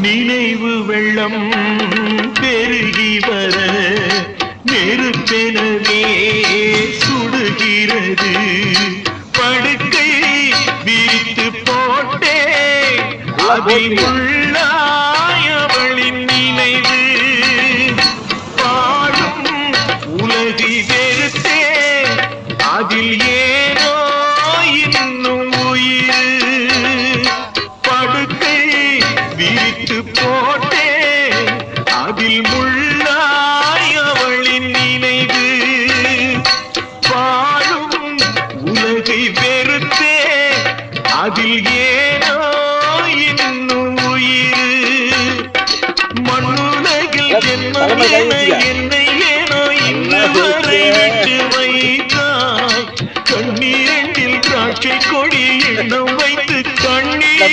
நினைவு வெள்ளம் பெருகி வர நெருப்பெனவே சுடுகிறது. படுக்கை விரித்து போட்டே அதில் உள்ளாயவளின் நினைவு. பாடும் உலகி வெறுத்தே அதில் ஏனோ இன்னும் உயிர். படுக்கை விரித்து போட்டே அதில் முள்ளாயவளின் நினைவு. பாடும் உலகை வெறுத்தே அதில் ஏனோ இன்னும் உயிர். மண்ணுலகில் ஜென்மம் என்னை ஏனோ இன்று வரை விட்டு வைத்தாய். கண்ணீரில் திராட்சை கொடி எண்ணம் வைத்து கண்ணீரை